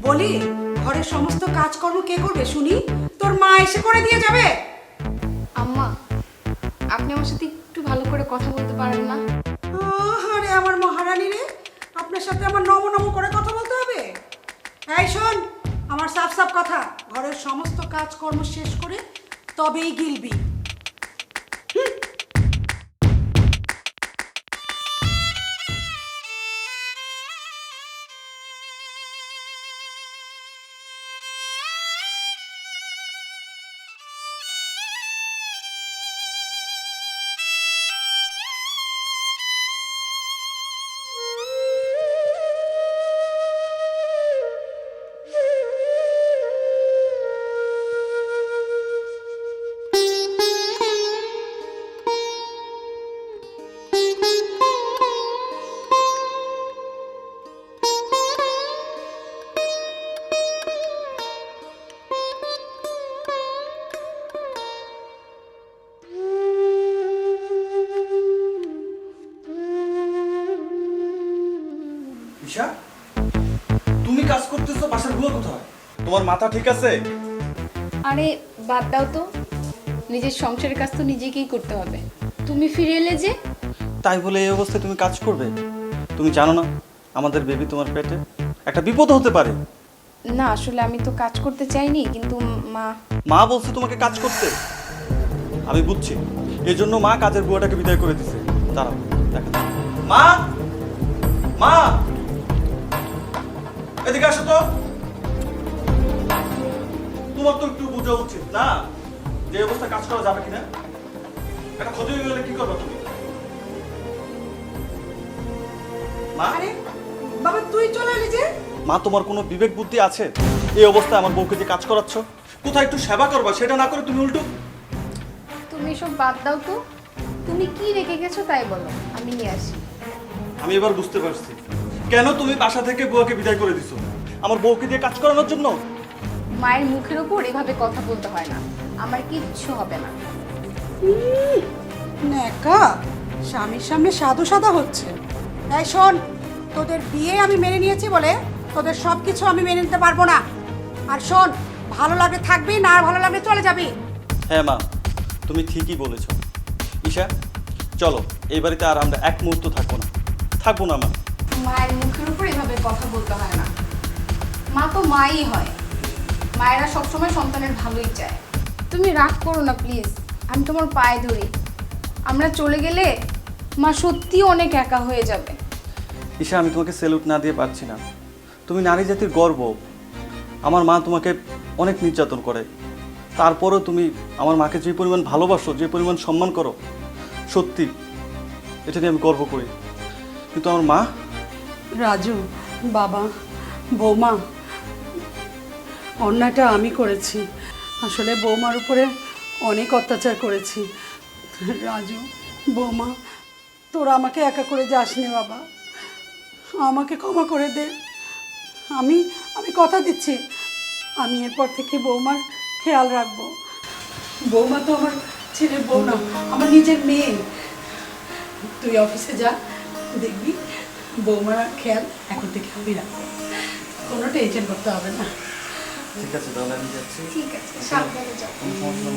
বলি ঘরের সমস্ত কাজকর্ম কে করবে শুনি? তোর মা এসে করে দিয়ে যাবে? আম্মা, আপনি আমার সাথে একটু ভালো করে কথা বলতে পারেন না? আরে আমার মহারানী রে, আপনার সাথে আমার নম নম করে কথা বলতে হবে? এই শোন, আমার সাফ সাফ কথা, ঘরের সমস্ত কাজকর্ম শেষ করে তবেই গিলবি। ঈশা, তুমি কাজ করতেছো, বাসার বুয়া কোথায়? তোমার মাথা ঠিক আছে? আরে বাদ দাও তো, নিজের সংসারের কাজ তো নিজেকেই করতে হবে। তুমি ফিরে এলে যে? তাই বলে এই অবস্থায় তুমি কাজ করবে? তুমি জানো না আমাদের বেবি তোমার পেটে, একটা বিপদ হতে পারে। না আসলে আমি তো কাজ করতে চাইনি, কিন্তু মা মা বলছে তোমাকে কাজ করতে। আমি বুঝছি, এই জন্য মা কাজের বুয়াটাকে বিদায় করে দিছে। দাঁড়াও, দেখা যাক। মা, মা, এদিকে আসো তো। তোমার তো একটু বোঝা উচিত না যে অবস্থা কাজ করা যাবে কিনা? একটা ক্ষতি হয়ে গেলে কি করবে তুমি? মা, আরে বাবা, তুই চলে এলি যে? মা তোমার কোনো বিবেক বুদ্ধি আছে? এই অবস্থায় আমার বউকে যে কাজ করাচ্ছ, কোথায় একটু সেবা করবা সেটা না করে তুমি উল্টো। তুমি সব বাদ দাও তো, তুমি কি রেখে গেছো তাই বলো, আমি নিয়ে আসি। আমি এবার বুঝতে পারছি কেন তুমি বাসা থেকে বুয়াকে বিদায় করে দিছো, আমার বউকে দিয়ে কাজ করানোর জন্য। মায়ের মুখের ওপর এভাবে কথা বলতে হয় না, আমার কিচ্ছু হবে না। নেকা স্বামীর সামনে সাধু সাদা হচ্ছে। এই শোন, তোদের বিয়ে আমি মেনে নিয়েছি বলে তোদের সব কিছু আমি মেনে নিতে পারবো না। আর শোন, ভালো লাগলে থাকবি, না আর ভালো লাগলে চলে যাবি। হ্যাঁ মা, তুমি ঠিকই বলেছো। ঈশা, চলো, এই বাড়িতে আর আমরা এক মুহূর্ত থাকবো না। থাকবো না মা। মায়ের মুখের উপর এভাবে কথা বলতে হয় না, মা তো মাই হয়, মায়েরা সবসময় সন্তানের ভালোই চায়। তুমি রাগ করো না প্লিজ, আমি তোমার পায়ে ধরি। আমরা চলে গেলে মা সত্যি অনেক একা হয়ে যাবে। ঈশা, আমি তোমাকে স্যালুট না দিয়ে পারছি না। তুমি নারী জাতির গর্ব। আমার মা তোমাকে অনেক নির্যাতন করে, তারপরেও তুমি আমার মাকে যে পরিমাণ ভালোবাসো, যে পরিমাণ সম্মান করো, সত্যি এটা নিয়ে আমি গর্ব করি। কিন্তু আমার মা। রাজু, বাবা, বৌমা, অন্যায়টা আমি করেছি। আসলে বৌমার উপরে অনেক অত্যাচার করেছি। রাজু, বৌমা, তোরা আমাকে একা করে যাসনি বাবা, আমাকে ক্ষমা করে দে। আমি আমি কথা দিচ্ছি, আমি এরপর থেকে বৌমার খেয়াল রাখবো। বৌমা তো আমার ছেলের বউ না, আমার নিজের মেয়ে। তুই অফিসে যা, দেখবি বৌমার খেয়াল এখন থেকে আমি রাখবো, কোনো টেনশন করতে হবে না। ঠিক আছে, তাহলে আমি যাচ্ছি। ঠিক আছে, সাবধানে যাও। কোনো সমস্যা